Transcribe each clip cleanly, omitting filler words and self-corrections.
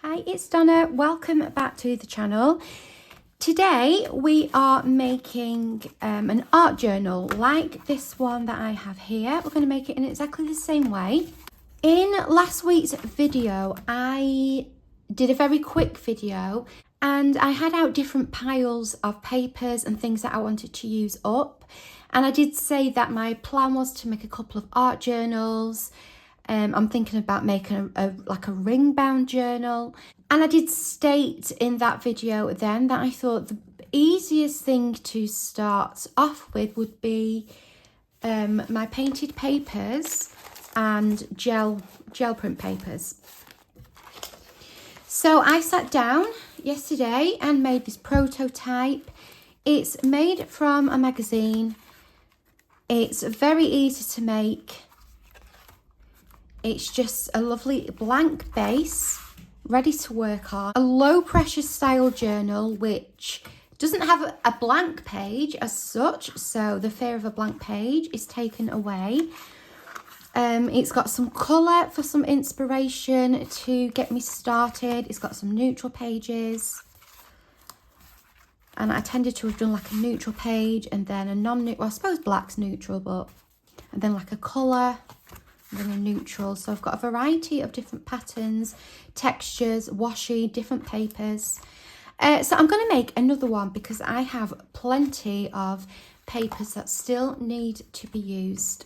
Hi, it's Donna. Welcome back to the channel. Today we are making an art journal like this one that I have here. We're going to make it in exactly the same way. In last week's video, I did a very quick video and I had out different piles of papers and things that I wanted to use up. And I did say that my plan was to make a couple of art journals. I'm thinking about making a ring bound journal. And I did state in that video then that I thought the easiest thing to start off with would be my painted papers and gel print papers. So I sat down yesterday and made this prototype. It's made from a magazine. It's very easy to make. It's just a lovely blank base, ready to work on. A low pressure style journal, which doesn't have a blank page as such, so the fear of a blank page is taken away. It's got some colour for some inspiration to get me started. It's got some neutral pages. And I tended to have done like a neutral page and then a non-neutral, well, I suppose black's neutral, but, and then like a colour. And a neutral. So I've got a variety of different patterns, textures, washi, different papers. So I'm going to make another one because I have plenty of papers that still need to be used.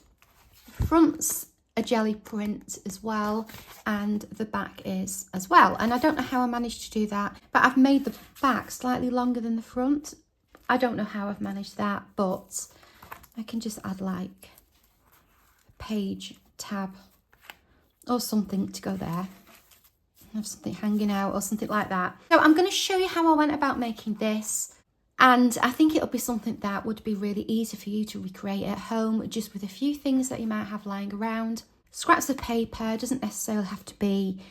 The front's a jelly print as well, and the back is as well. And I don't know how I managed to do that, but I've made the back slightly longer than the front. I don't know how I've managed that, but I can just add like a page tab or something to go there, have something hanging out or something like that. So I'm going to show you how I went about making this, and I think it'll be something that would be really easy for you to recreate at home, just with a few things that you might have lying around. Scraps of paper, doesn't necessarily have to be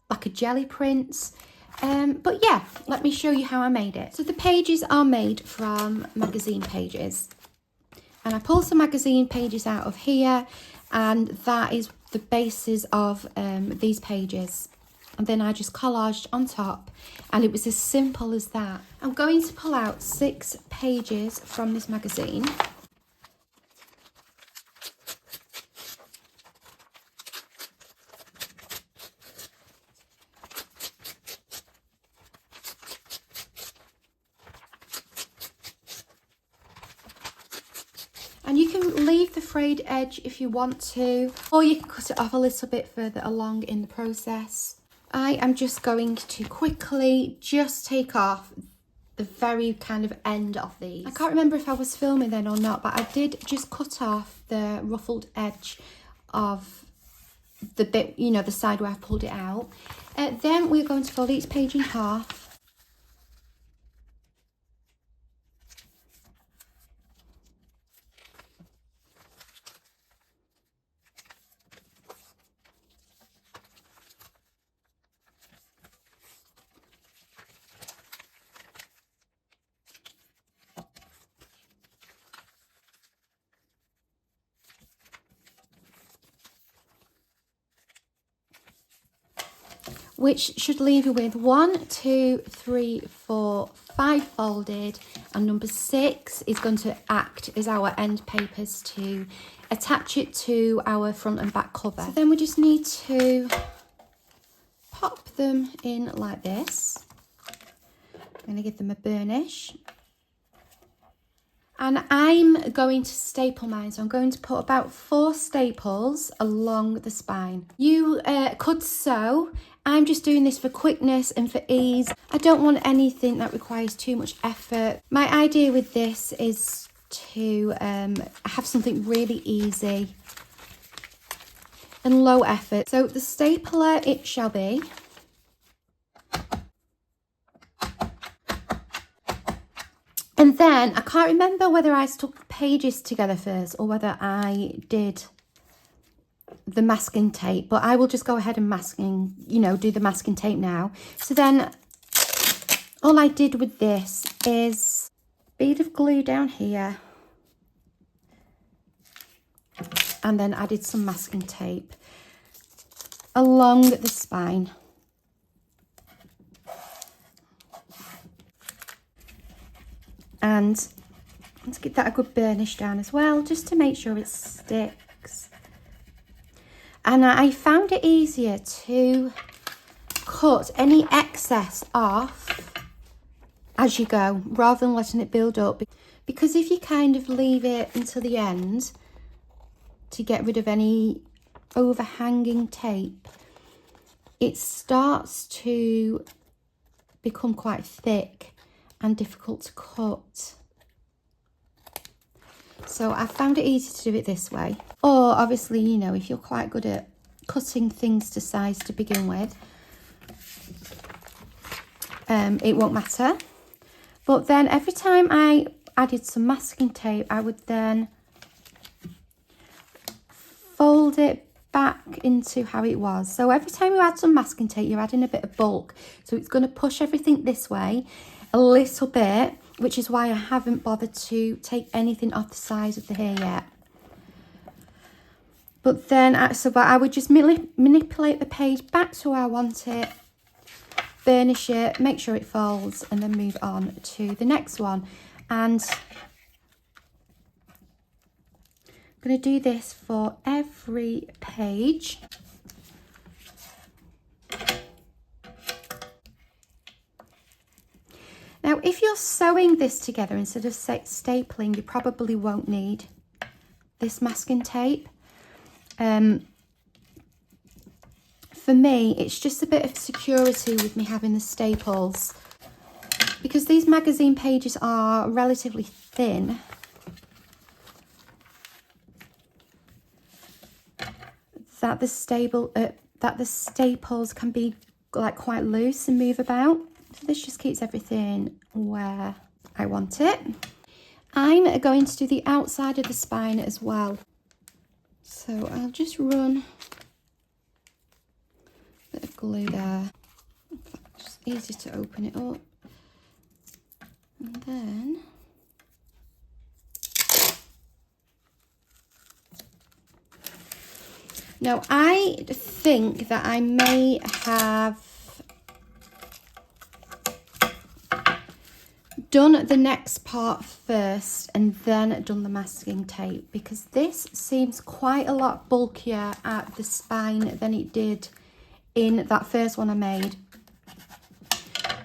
like a jelly print, but yeah, let me show you how I made it. So the pages are made from magazine pages, and I pulled some magazine pages out of here, and that is the bases of these pages. And then I just collaged on top, and it was as simple as that. I'm going to pull out 6 pages from this magazine. And you can leave the frayed edge if you want to, or you can cut it off a little bit further along in the process. I am just going to quickly just take off the very kind of end of these. I can't remember if I was filming then or not, but I did just cut off the ruffled edge of the bit, you know, the side where I pulled it out. Then we're going to fold each page in half. Which should leave you with 1, 2, 3, 4, 5 folded, and number 6 is going to act as our end papers to attach it to our front and back cover. So then we just need to pop them in like this. I'm going to give them a burnish. And I'm going to staple mine, so I'm going to put about 4 staples along the spine. You could sew. I'm just doing this for quickness and for ease. I don't want anything that requires too much effort. My idea with this is to have something really easy and low effort. So the stapler it shall be. And then I can't remember whether I stuck pages together first or whether I did the masking tape, but I will just go ahead and do the masking tape now. So then all I did with this is a bead of glue down here, and then added some masking tape along the spine. And let's give that a good burnish down as well, just to make sure it sticks. And I found it easier to cut any excess off as you go, rather than letting it build up. Because if you kind of leave it until the end to get rid of any overhanging tape, it starts to become quite thick and difficult to cut. So I found it easy to do it this way. Or obviously, you know, if you're quite good at cutting things to size to begin with, it won't matter. But then every time I added some masking tape, I would then fold it back into how it was. So every time you add some masking tape, you're adding a bit of bulk. So it's going to push everything this way a little bit, which is why I haven't bothered to take anything off the sides of the hair yet. But then, I would just manipulate the page back to where I want it, burnish it, make sure it folds, and then move on to the next one. And I'm going to do this for every page. Now, if you're sewing this together instead of stapling, you probably won't need this masking tape. For me, it's just a bit of security with me having the staples, because these magazine pages are relatively thin. That the staples can be like quite loose and move about. So this just keeps everything where I want it. I'm going to do the outside of the spine as well. So I'll just run a bit of glue there. It's just easy to open it up. And then now I think that I may have done the next part first and then done the masking tape, because this seems quite a lot bulkier at the spine than it did in that first one I made.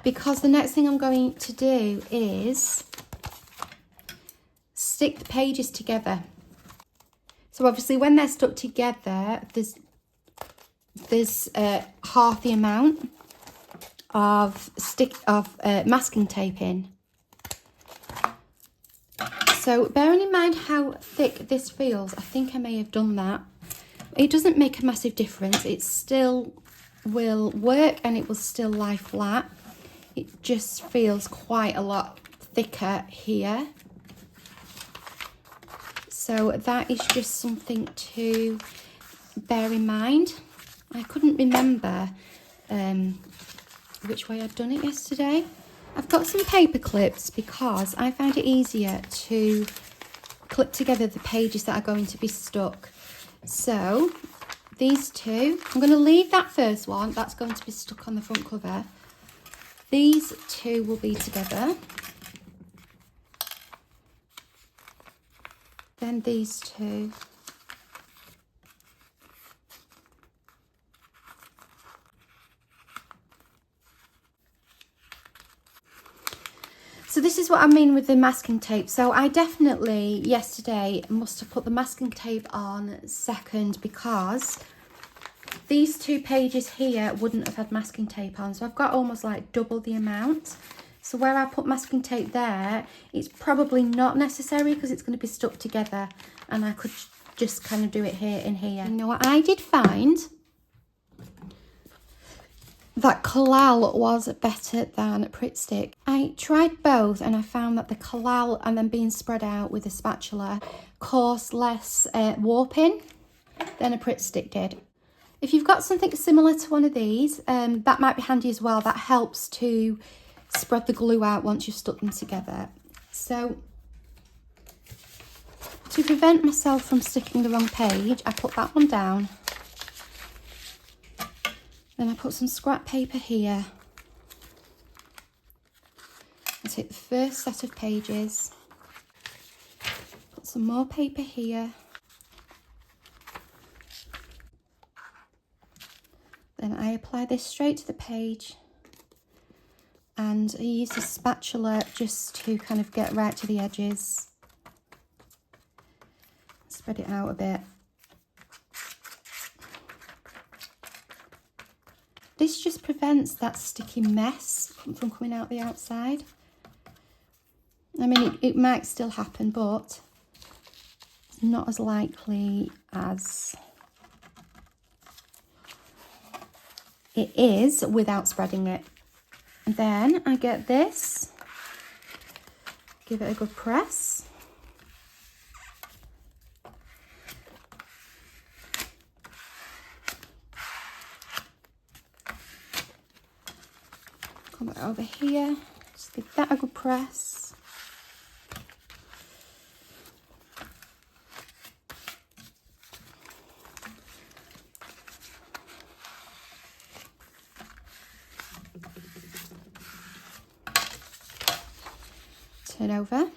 Because the next thing I'm going to do is stick the pages together. So obviously when they're stuck together, there's half the amount of masking tape in. So bearing in mind how thick this feels, I think I may have done that. It doesn't make a massive difference. It still will work and it will still lie flat. It just feels quite a lot thicker here. So that is just something to bear in mind. I couldn't remember which way I'd done it yesterday. I've got some paper clips because I found it easier to clip together the pages that are going to be stuck. So these two, I'm going to leave that first one, that's going to be stuck on the front cover. These two will be together. Then these two. So this is what I mean with the masking tape. So I definitely yesterday must have put the masking tape on second, because these two pages here wouldn't have had masking tape on. So I've got almost like double the amount. So where I put masking tape there, it's probably not necessary because it's going to be stuck together, and I could just kind of do it here and here. You know what I did find? That collal was better than Pritt Stick. I tried both and I found that the collal and then being spread out with a spatula caused less warping than a Pritt Stick did. If you've got something similar to one of these, that might be handy as well. That helps to spread the glue out once you've stuck them together. So to prevent myself from sticking the wrong page, I put that one down. Then I put some scrap paper here. I take the first set of pages, put some more paper here, then I apply this straight to the page, and I use a spatula just to kind of get right to the edges. Spread it out a bit. This just prevents that sticky mess from coming out the outside. I mean, it might still happen, but it's not as likely as it is without spreading it. And then I get this, give it a good press. Come over here, just give that a good press. Turn over,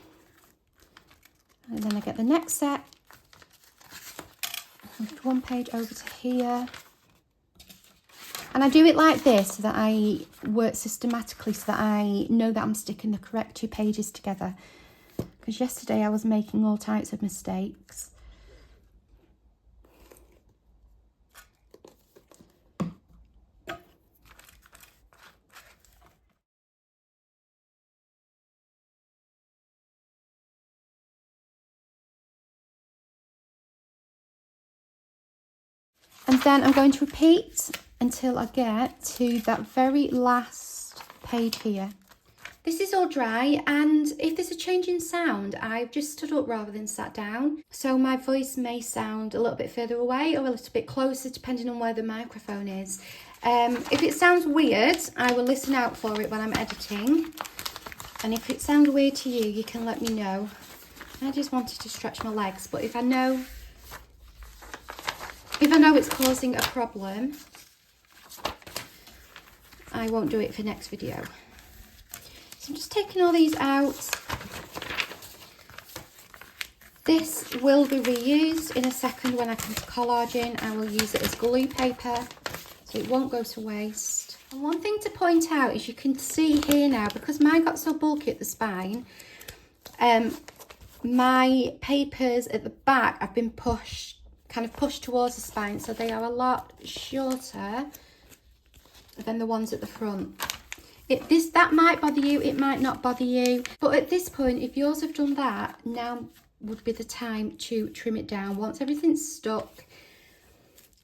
and then I get the next set. Lift one page over to here. And I do it like this so that I work systematically, so that I know that I'm sticking the correct 2 pages together. Because yesterday I was making all types of mistakes. And then I'm going to repeat until I get to that very last page here. This is all dry, and if there's a change in sound, I've just stood up rather than sat down. So my voice may sound a little bit further away or a little bit closer, depending on where the microphone is. If it sounds weird, I will listen out for it when I'm editing. And if it sounds weird to you, you can let me know. I just wanted to stretch my legs, but if I know it's causing a problem, I won't do it for next video. So I'm just taking all these out. This will be reused in a second when I come to collaging. I will use it as glue paper, so it won't go to waste. And one thing to point out is you can see here now, because mine got so bulky at the spine, my papers at the back have been pushed towards the spine, so they are a lot shorter than the ones at the front. That might bother you, it might not bother you, but at this point, if yours have done that, now would be the time to trim it down once everything's stuck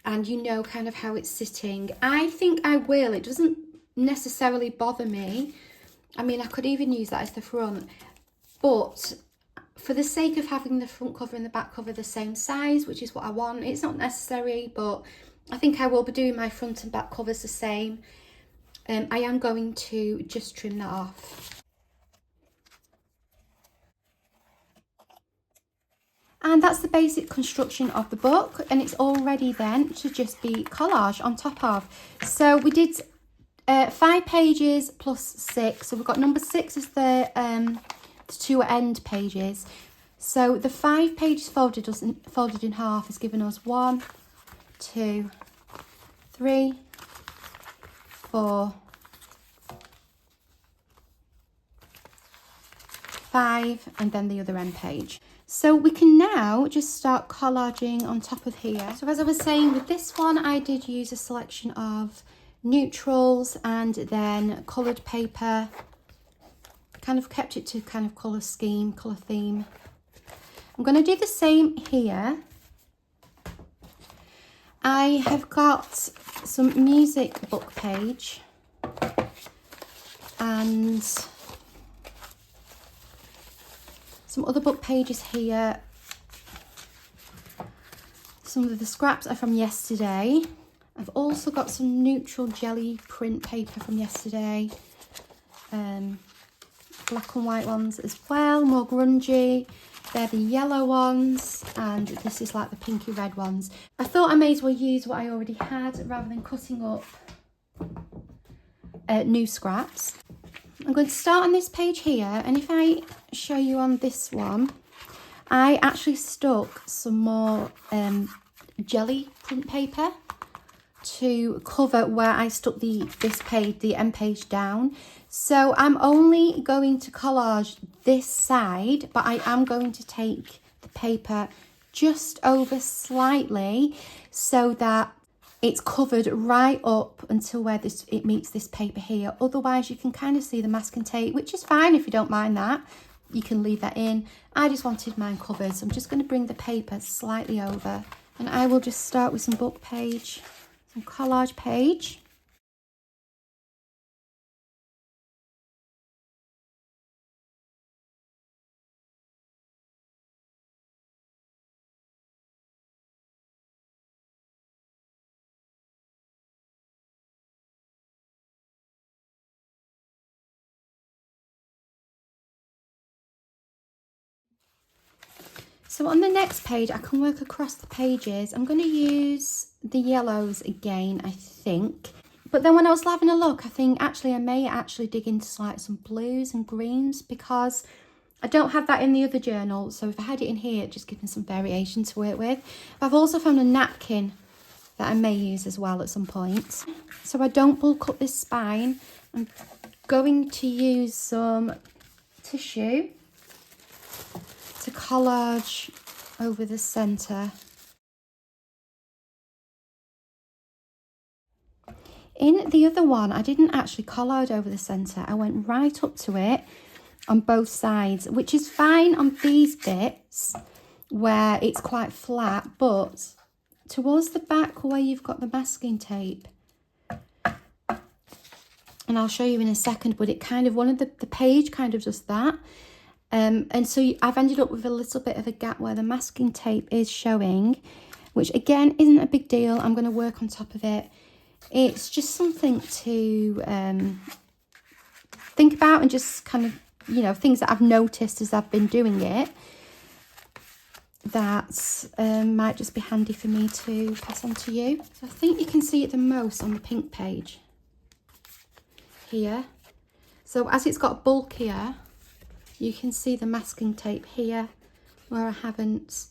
and you know kind of how it's sitting. I think I will. It doesn't necessarily bother me. I mean, I could even use that as the front, but for the sake of having the front cover and the back cover the same size, which is what I want, it's not necessary, but I think I will be doing my front and back covers the same. I am going to just trim that off. And that's the basic construction of the book, and it's all ready then to just be collage on top of. So we did 5 pages plus 6, so we've got number 6 is the 2 end pages. So the 5 pages folded in half has given us 1, 2, 3, 4, 5, and then the other end page. So we can now just start collaging on top of here. So as I was saying, with this one, I did use a selection of neutrals and then coloured paper. Kind of kept it to kind of colour scheme, colour theme. I'm going to do the same here. I have got some music book page and some other book pages here. Some of the scraps are from yesterday. I've also got some neutral jelly print paper from yesterday. Black and white ones as well, more grungy. They're the yellow ones, and this is like the pinky red ones. I thought I may as well use what I already had rather than cutting up new scraps. I'm going to start on this page here, and if I show you on this one, I actually stuck some more jelly print paper to cover where I stuck this page, the end page down. So I'm only going to collage this side, but I am going to take the paper just over slightly so that it's covered right up until where it meets this paper here. Otherwise you can kind of see the masking tape, which is fine if you don't mind that. You can leave that in. I just wanted mine covered, so I'm just going to bring the paper slightly over, and I will just start with some book page, some collage page. So on the next page, I can work across the pages. I'm going to use the yellows again, I think. But then when I was having a look, I think actually I may actually dig into like some blues and greens, because I don't have that in the other journal. So if I had it in here, it just gives me some variation to work with. I've also found a napkin that I may use as well at some point. So I don't bulk up this spine, I'm going to use some tissue to collage over the centre. In the other one, I didn't actually collage over the centre. I went right up to it on both sides, which is fine on these bits where it's quite flat, but towards the back where you've got the masking tape, and I'll show you in a second, but it kind of, the page kind of does that. And so I've ended up with a little bit of a gap where the masking tape is showing, which again isn't a big deal. I'm going to work on top of it. It's just something to think about, and just kind of, you know, things that I've noticed as I've been doing it that might just be handy for me to pass on to you. So I think you can see it the most on the pink page here. So as it's got bulkier, you can see the masking tape here where I haven't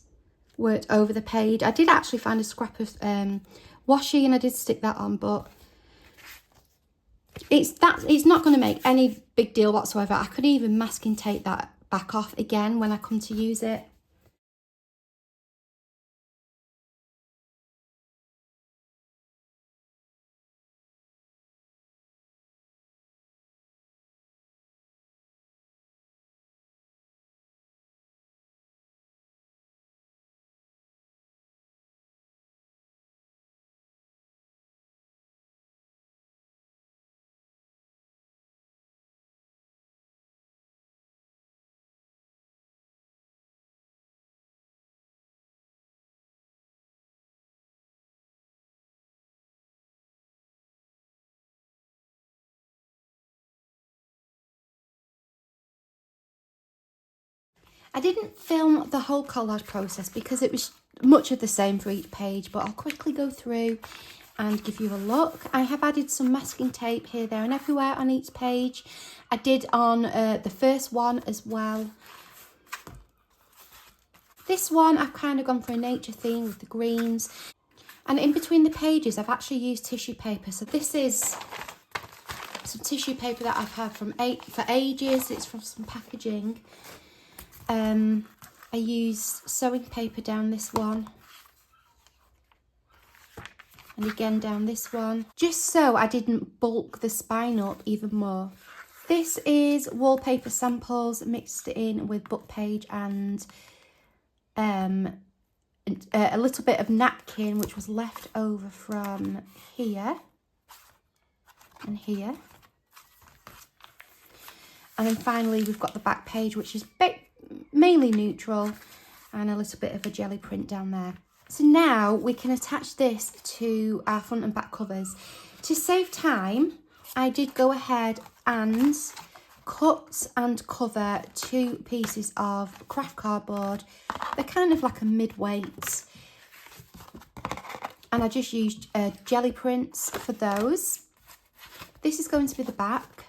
worked over the page. I did actually find a scrap of washi and I did stick that on, but it's not going to make any big deal whatsoever. I could even masking tape that back off again when I come to use it. I didn't film the whole collage process because it was much of the same for each page, but I'll quickly go through and give you a look. I have added some masking tape here, there and everywhere on each page. I did on the first one as well. This one I've kind of gone for a nature theme with the greens, and in between the pages I've actually used tissue paper. So this is some tissue paper that I've had for ages. It's from some packaging. I used sewing paper down this one, and again down this one, just so I didn't bulk the spine up even more. This is wallpaper samples mixed in with book page and a little bit of napkin which was left over from here and here. And then finally we've got the back page, which is mainly neutral, and a little bit of a jelly print down there. So now we can attach this to our front and back covers. To save time, I did go ahead and cut and cover 2 pieces of craft cardboard. They're kind of like a mid-weight, and I just used jelly prints for those. This is going to be the back.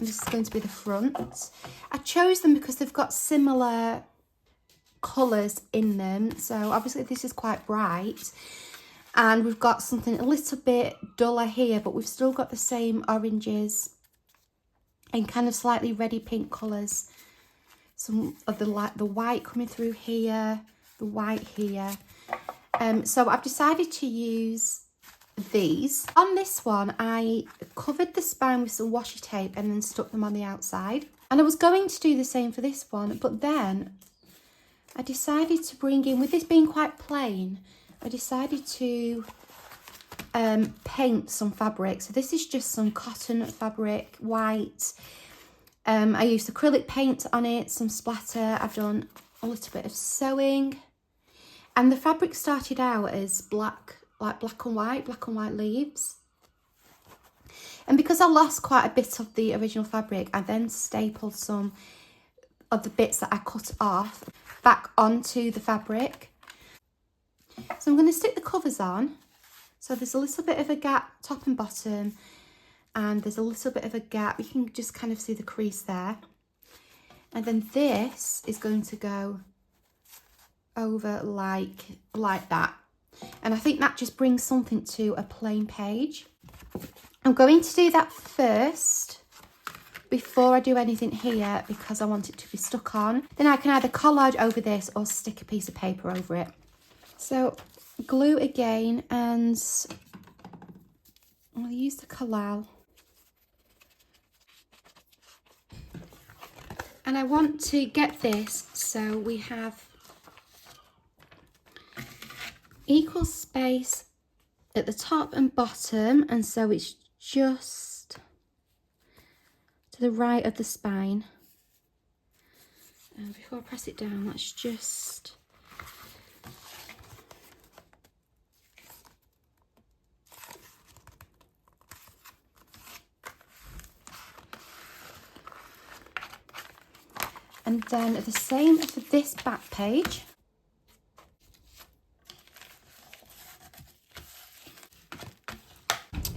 And this is going to be the front. I chose them because they've got similar colours in them. So obviously this is quite bright. And we've got something a little bit duller here, but we've still got the same oranges and kind of slightly reddy pink colours. Some of the white coming through here, the white here. So I've decided to use these. On this one, I covered the spine with some washi tape and then stuck them on the outside. And I was going to do the same for this one, but then I decided to bring in, with this being quite plain, I decided to paint some fabric. So this is just some cotton fabric, white. I used acrylic paint on it, some splatter. I've done a little bit of sewing. And the fabric started out as black, like black and white leaves. And because I lost quite a bit of the original fabric, I then stapled some of the bits that I cut off back onto the fabric. So I'm going to stick the covers on. So there's a little bit of a gap top and bottom, and there's a little bit of a gap. You can just kind of see the crease there. And then this is going to go over like that. And I think that just brings something to a plain page. I'm going to do that first before I do anything here because I want it to be stuck on. Then I can either collage over this or stick a piece of paper over it. So glue again, and I'll use the Collal. And I want to get this so we have equal space at the top and bottom, and so it's just to the right of the spine. And before I press it down, let's just and then the same for this back page.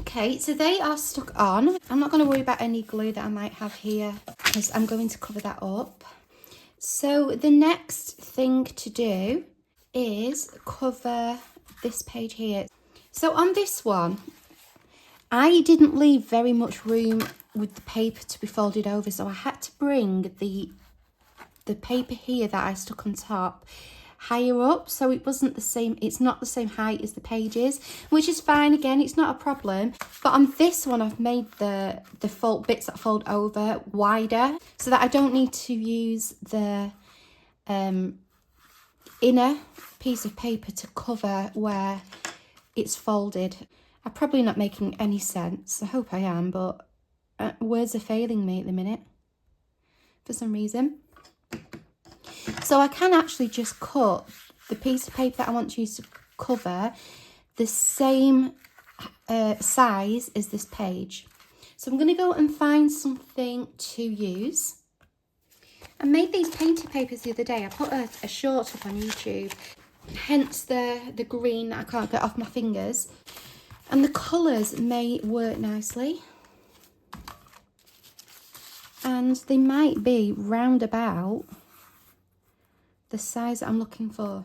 Okay, so they are stuck on. I'm not going to worry about any glue that I might have here because I'm going to cover that up. So the next thing to do is cover this page here. So on this one, I didn't leave very much room with the paper to be folded over, so I had to bring the paper here that I stuck on top higher up, so it wasn't the same, it's not the same height as the pages, which is fine. Again, it's not a problem. But on this one, I've made the fold bits that fold over wider so that I don't need to use the inner piece of paper to cover where it's folded. I'm probably not making any sense. I hope I am, but words are failing me at the minute for some reason. So I can actually just cut the piece of paper that I want to use to cover the same size as this page. So I'm going to go and find something to use. I made these painted papers the other day. I put a short up on YouTube, hence the green that I can't get off my fingers. And the colours may work nicely. And they might be round about the size that I'm looking for.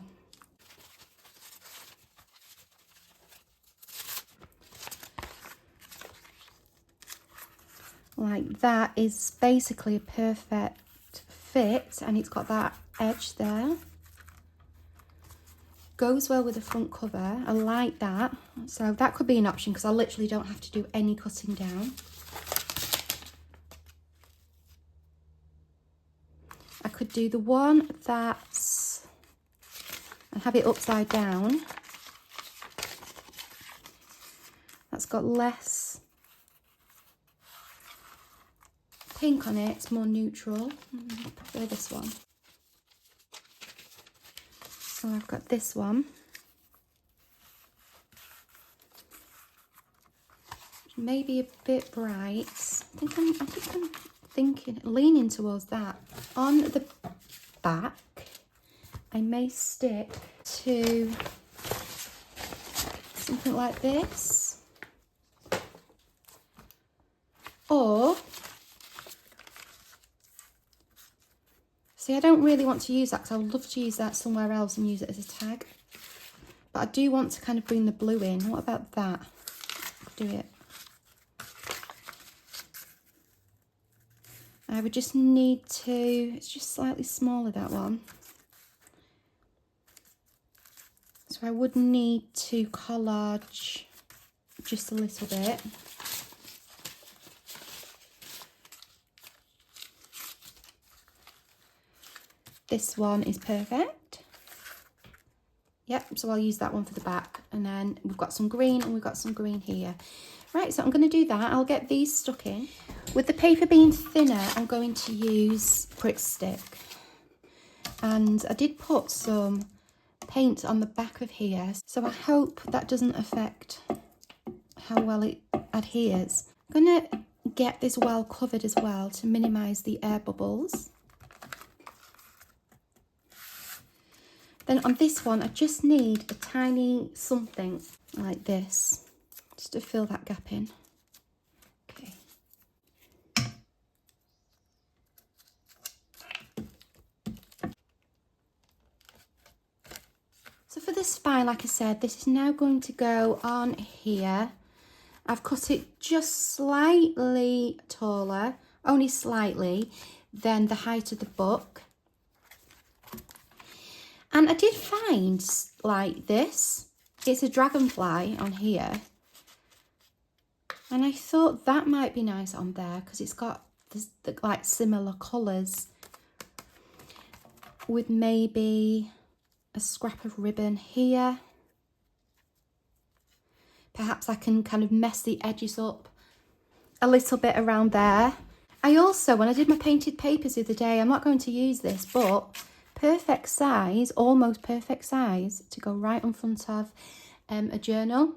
Like that is basically a perfect fit, and it's got that edge there. Goes well with the front cover. I like that. So that could be an option because I literally don't have to do any cutting down. I could do the one that's, and have it upside down. That's got less pink on it, it's more neutral. I prefer this one. So I've got this one. Maybe a bit bright. I think I'm thinking, leaning towards that. On the back, I may stick to something like this. Or See, I don't really want to use that because I would love to use that somewhere else and use it as a tag. But I do want to kind of bring the blue in. What about that? Do it. I would just need to, it's just slightly smaller, that one. So I would need to collage just a little bit. This one is perfect. Yep, so I'll use that one for the back. And then we've got some green and we've got some green here. Right, so I'm going to do that. I'll get these stuck in. With the paper being thinner, I'm going to use Prick Stick. And I did put some paint on the back of here, so I hope that doesn't affect how well it adheres. I'm going to get this well covered as well to minimise the air bubbles. Then on this one, I just need a tiny something like this, just to fill that gap in. Okay. So for the spine, like I said, this is now going to go on here. I've cut it just slightly taller, only slightly, than the height of the book. And I did find, like this, it's a dragonfly on here. And I thought that might be nice on there because it's got this, like similar colours. With maybe a scrap of ribbon here. Perhaps I can kind of mess the edges up a little bit around there. I also, when I did my painted papers the other day, I'm not going to use this, but perfect size, almost perfect size, to go right in front of a journal.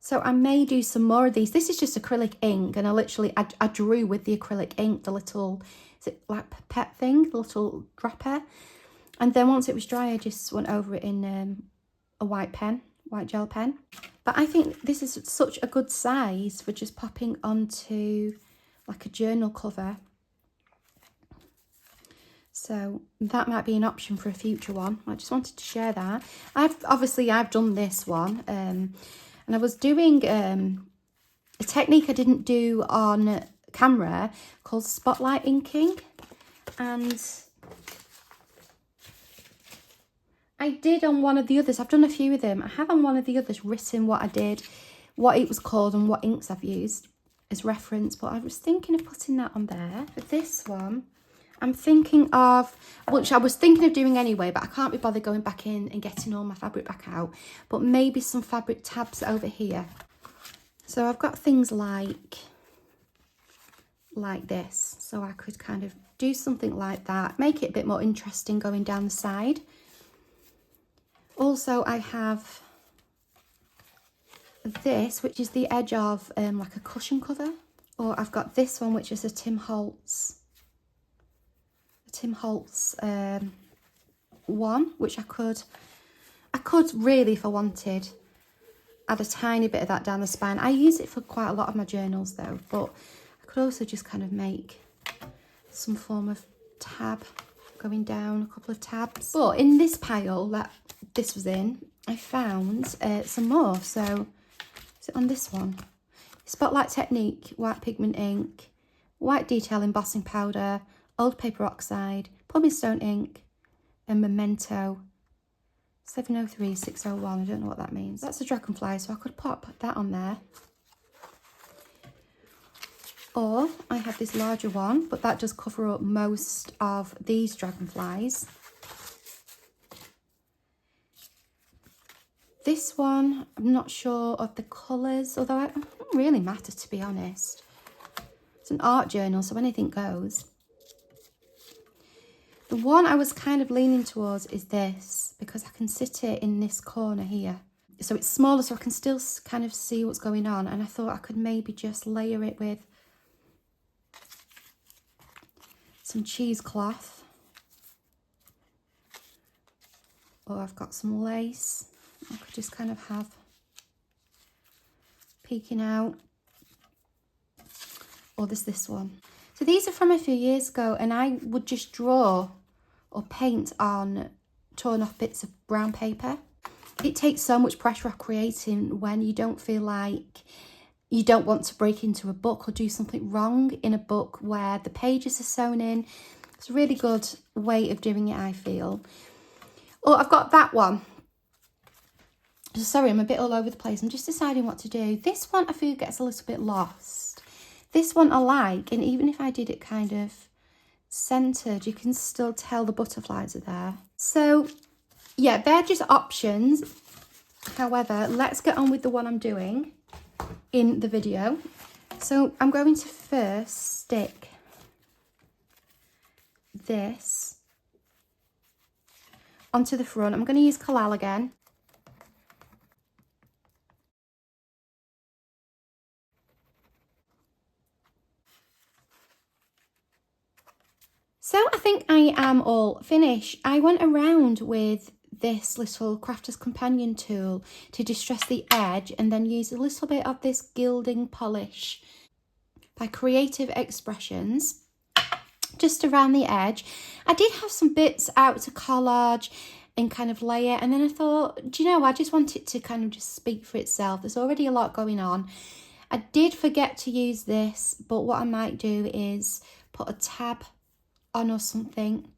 So I may do some more of these. This is just acrylic ink, and I drew with the acrylic ink the little, is it like pipette thing, the little dropper. And then once it was dry, I just went over it in a white gel pen. But I think this is such a good size for just popping onto like a journal cover. So that might be an option for a future one. I just wanted to share that. I've done this one, and I was doing a technique I didn't do on camera called spotlight inking, and I did on one of the others. I've done a few of them. I have on one of the others written what I did, what it was called, and what inks I've used as reference. But I was thinking of putting that on there. For this one, I'm thinking of, which I was thinking of doing anyway, but I can't be bothered going back in and getting all my fabric back out. But maybe some fabric tabs over here. So I've got things like this. So I could kind of do something like that, make it a bit more interesting going down the side. Also, I have this, which is the edge of like a cushion cover. Or I've got this one, which is a Tim Holtz one, which I could really, if I wanted, add a tiny bit of that down the spine. I use it for quite a lot of my journals though, but I could also just kind of make some form of tab going down, a couple of tabs. But in this pile that this was in, I found some more. So is it on this one? Spotlight Technique, white pigment ink, white detail embossing powder, old paper oxide, pumice stone ink, and Memento 703601. I don't know what that means. That's a dragonfly, so I could pop that on there. Or I have this larger one, but that does cover up most of these dragonflies. This one, I'm not sure of the colours, although it doesn't really matter, to be honest. It's an art journal, so anything goes. The one I was kind of leaning towards is this, because I can sit it in this corner here. So it's smaller, so I can still kind of see what's going on. And I thought I could maybe just layer it with some cheesecloth. Or I've got some lace. I could just kind of have peeking out. Or there's this one. So these are from a few years ago, and I would just draw or paint on torn off bits of brown paper. It takes so much pressure off creating when you don't feel like you don't want to break into a book or do something wrong in a book where the pages are sewn in. It's a really good way of doing it, I feel. Oh, I've got that one. Sorry, I'm a bit all over the place. I'm just deciding what to do. This one I feel gets a little bit lost. This one I like, and even if I did it kind of centered, you can still tell the butterflies are there. So yeah, they're just options. However, let's get on with the one I'm doing in the video. So I'm going to first stick this onto the front. I'm going to use Collall again. So I think I am all finished. I went around with this little Crafter's Companion tool to distress the edge and then use a little bit of this gilding polish by Creative Expressions just around the edge. I did have some bits out to collage and kind of layer, and then I thought, do you know, I just want it to kind of just speak for itself. There's already a lot going on. I did forget to use this, but what I might do is put a tab on or something,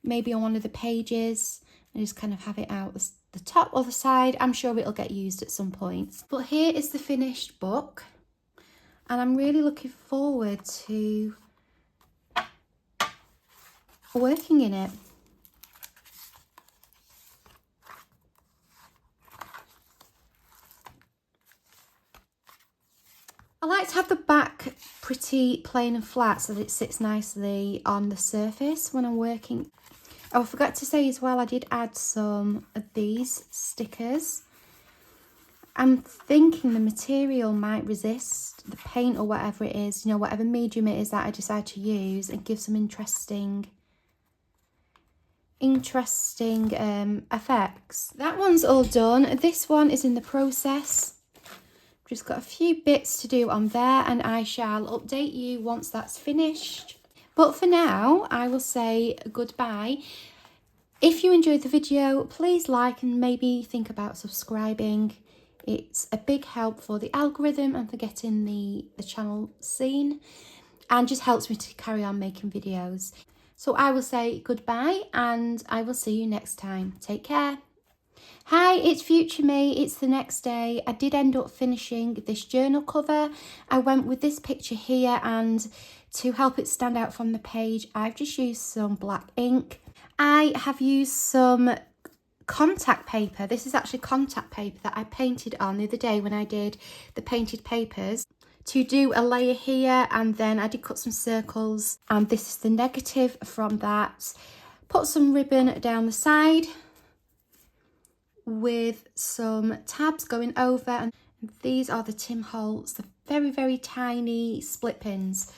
maybe on one of the pages, and just kind of have it out the top or the side. I'm sure it'll get used at some point. But here is the finished book, and I'm really looking forward to working in it. I like to have the back pretty plain and flat so that it sits nicely on the surface when I'm working. Oh, I forgot to say as well, I did add some of these stickers. I'm thinking the material might resist the paint or whatever it is, you know, whatever medium it is that I decide to use, and give some interesting effects. That one's all done. This one is in the process. Just got a few bits to do on there, and I shall update you once that's finished. But for now, I will say goodbye. If you enjoyed the video, please like and maybe think about subscribing. It's a big help for the algorithm and for getting the channel seen, and just helps me to carry on making videos. So I will say goodbye, and I will see you next time. Take care. Hi, it's Future Me. It's the next day. I did end up finishing this journal cover. I went with this picture here, and to help it stand out from the page, I've just used some black ink. I have used some contact paper. This is actually contact paper that I painted on the other day when I did the painted papers, to do a layer here, and then I did cut some circles, and this is the negative from that. Put some ribbon down the side with some tabs going over, and these are the Tim Holtz, the very tiny split pins,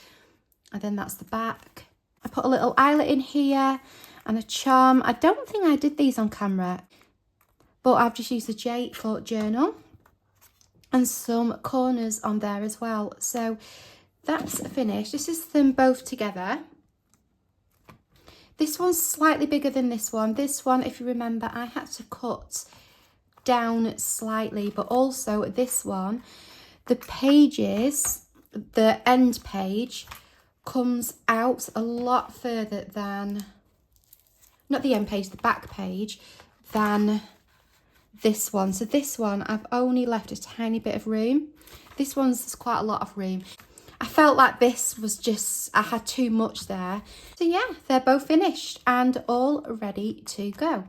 and then that's the back. I put a little eyelet in here and a charm. I don't think I did these on camera, but I've just used the J for journal, and some corners on there as well. So that's finished. This is them both together. This one's slightly bigger than this one. This one, if you remember, I had to cut down slightly, but also this one, the pages, the end page comes out a lot further than, not the end page, the back page, than this one. So this one, I've only left a tiny bit of room. This one's quite a lot of room. I felt like this was just, I had too much there. So yeah, they're both finished and all ready to go.